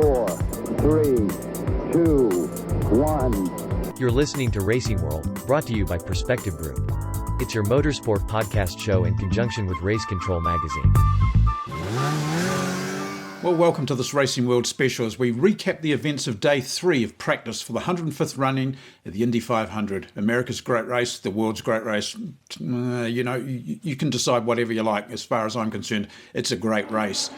4, 3, 2, 1. You're listening to Racing World, brought to you by Perspective Group. It's your motorsport podcast show in conjunction with Race Control magazine. Well, welcome to this Racing World special as we recap the events of day 3 of practice for the 105th running of the Indy 500. America's great race, the world's great race. You can decide whatever you like. As far as I'm concerned, it's a great race.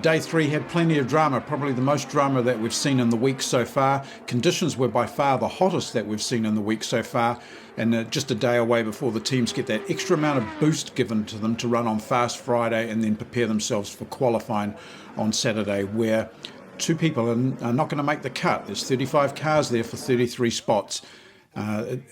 Day 3 had plenty of drama, probably the most drama that we've seen in the week so far. Conditions were by far the hottest that we've seen in the week so far. And just a day away before the teams get that extra amount of boost given to them to run on Fast Friday and then prepare themselves for qualifying on Saturday, where 2 people are not going to make the cut. There's 35 cars there for 33 spots.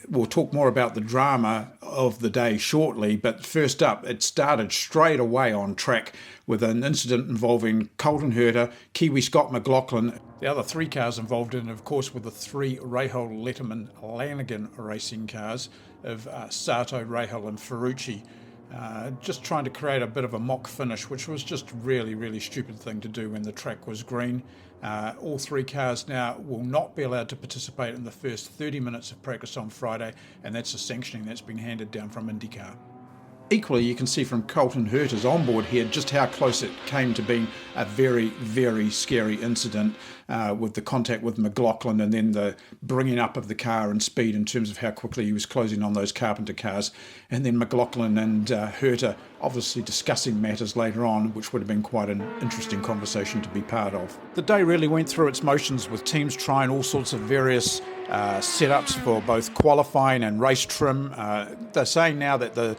We'll talk more about the drama of the day shortly, but first up, it started straight away on track with an incident involving Colton Herta, Kiwi Scott McLaughlin. The other 3 cars involved in, of course, were the 3 Rahal, Letterman, Lanigan racing cars of Sato, Rahal and Ferrucci. Just trying to create a bit of a mock finish, which was just really stupid thing to do when the track was green. All 3 cars now will not be allowed to participate in the first 30 minutes of practice on Friday, and that's a sanctioning that's been handed down from IndyCar. Equally, you can see from Colton Herta's onboard here just how close it came to being a very scary incident with the contact with McLaughlin and then the bringing up of the car and speed in terms of how quickly he was closing on those Carpenter cars. And then McLaughlin and Herta obviously discussing matters later on, which would have been quite an interesting conversation to be part of. The day really went through its motions with teams trying all sorts of various setups for both qualifying and race trim. They're saying now that the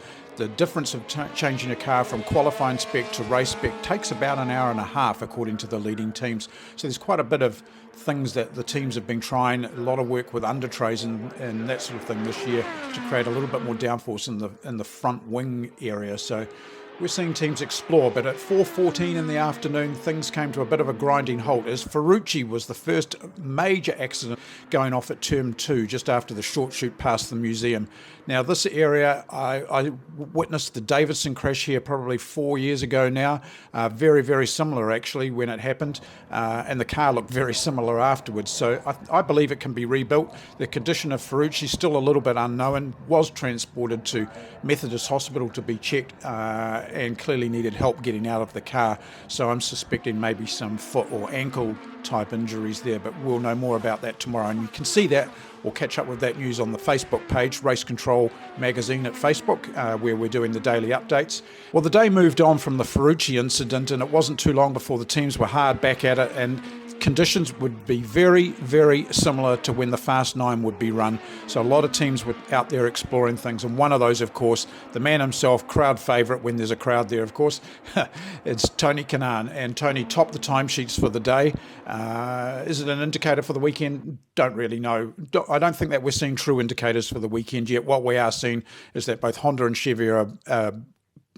difference of changing a car from qualifying spec to race spec takes about an hour and a half, according to the leading teams. So there's quite a bit of things that the teams have been trying, a lot of work with under trays and that sort of thing this year to create a little bit more downforce in the front wing area. So we're seeing teams explore, but at 4:14 in the afternoon, things came to a bit of a grinding halt as Ferrucci was the first major accident going off at turn 2, just after the short shoot past the museum. Now, this area, I witnessed the Davidson crash here probably 4 years ago now, very similar actually when it happened, and the car looked very similar afterwards. So I believe it can be rebuilt. The condition of Ferrucci is still a little bit unknown, was transported to Methodist Hospital to be checked, and clearly needed help getting out of the car. So I'm suspecting maybe some foot or ankle type injuries there, but we'll know more about that tomorrow. And you can see that or catch up with that news on the Facebook page, Race Control Magazine at Facebook, where we're doing the daily updates. Well, the day moved on from the Ferrucci incident, and it wasn't too long before the teams were hard back at it, and conditions would be very similar to when the Fast 9 would be run. So a lot of teams were out there exploring things, and one of those, of course, the man himself, crowd favourite when there's a crowd there, of course, it's Tony Kanaan. And Tony topped the timesheets for the day. Is it an indicator for the weekend? Don't really know. I don't think that we're seeing true indicators for the weekend yet. What we are seeing is that both Honda and Chevy are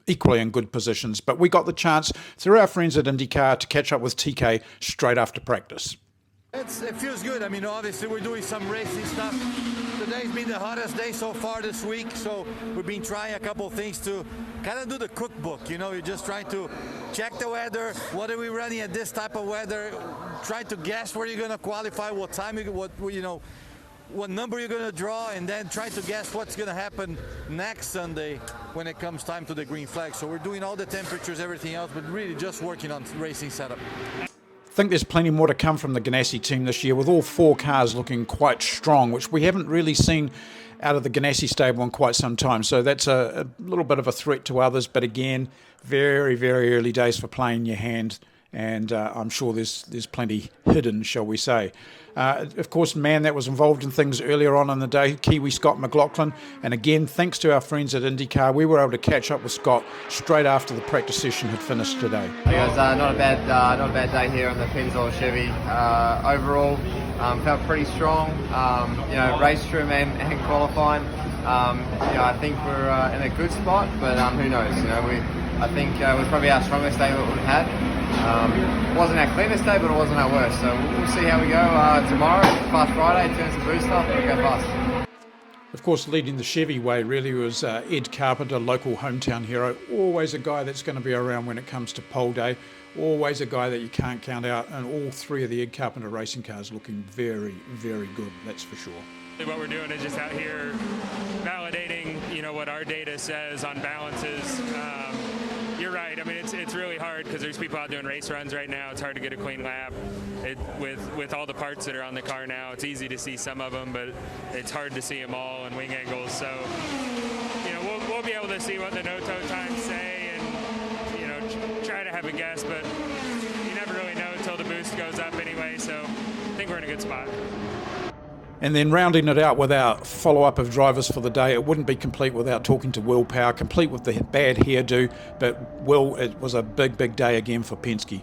equally in good positions, but we got the chance through our friends at IndyCar to catch up with TK straight after practice. It feels good. I mean, obviously we're doing some racing stuff. Today's been the hottest day so far this week, so we've been trying a couple of things to kind of do the cookbook. You're just trying to check the weather. What are we running at this type of weather? Trying to guess where you're going to qualify, what time what number you're going to draw, and then try to guess what's going to happen next Sunday when it comes time to the green flag. So we're doing all the temperatures, everything else, but really just working on racing setup. I think there's plenty more to come from the Ganassi team this year, with all 4 cars looking quite strong, which we haven't really seen out of the Ganassi stable in quite some time. So that's a little bit of a threat to others, but again, very early days for playing your hand, and I'm sure there's plenty hidden, shall we say. Of course, man that was involved in things earlier on in the day, Kiwi Scott McLaughlin, and again, thanks to our friends at IndyCar, we were able to catch up with Scott straight after the practice session had finished today. Hey guys, not a bad day here on the Pennzoil Chevy. Overall, felt pretty strong. Race trim and qualifying. I think we're in a good spot, but who knows? I think it was probably our strongest day that we've had. It wasn't our cleanest day, but it wasn't our worst. So we'll see how we go tomorrow. Fast Friday, turns the boost up, we'll go fast. Of course, leading the Chevy way really was Ed Carpenter, local hometown hero. Always a guy that's going to be around when it comes to pole day. Always a guy that you can't count out. And all three of the Ed Carpenter racing cars looking very, very good, that's for sure. What we're doing is just out here validating, what our data says on balances. You're right. I mean, it's really hard because there's people out doing race runs right now. It's hard to get a clean lap. With all the parts that are on the car now, it's easy to see some of them, but it's hard to see them all in wing angles. So, we'll be able to see what the no-toe times say and, try to have a guess, but you never really know until the boost goes up anyway. So I think we're in a good spot. And then rounding it out with our follow-up of drivers for the day, it wouldn't be complete without talking to Will Power, complete with the bad hairdo, but Will, it was a big, big day again for Penske.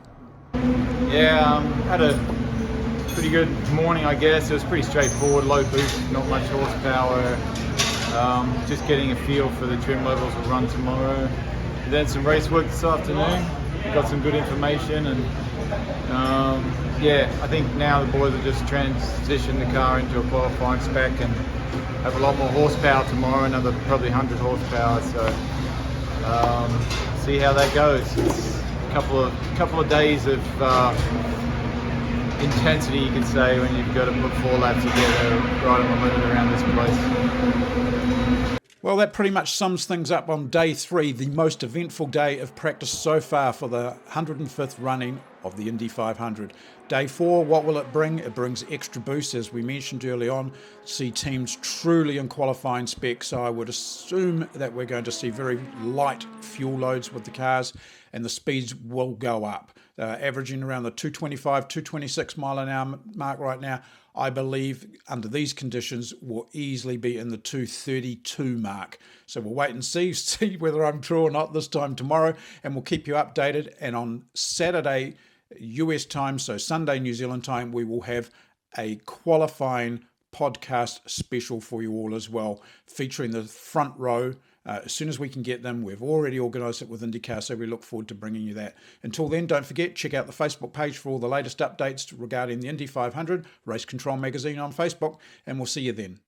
Yeah, had a pretty good morning, I guess. It was pretty straightforward, low boost, not much horsepower. Just getting a feel for the trim levels we'll run tomorrow. Then some race work this afternoon. Got some good information and I think now the boys will just transition the car into a qualifying spec and have a lot more horsepower tomorrow, another probably 100 horsepower. So see how that goes. It's a couple of days of intensity, you could say, when you've got to put 4 laps together right on the limit around this place. Well, that pretty much sums things up on day 3, the most eventful day of practice so far for the 105th running of the Indy 500. Day 4, what will it bring? It brings extra boost, as we mentioned early on. See teams truly in qualifying specs, so I would assume that we're going to see very light fuel loads with the cars, and the speeds will go up. Averaging around the 225, 226 mile an hour mark right now. I believe under these conditions will easily be in the 232 mark. So we'll wait and see whether I'm true or not this time tomorrow, and we'll keep you updated. And on Saturday, US time, so Sunday, New Zealand time, we will have a qualifying podcast special for you all as well, featuring the front row. As soon as we can get them, we've already organised it with IndyCar, so we look forward to bringing you that. Until then, don't forget, check out the Facebook page for all the latest updates regarding the Indy 500, Race Control Magazine on Facebook, and we'll see you then.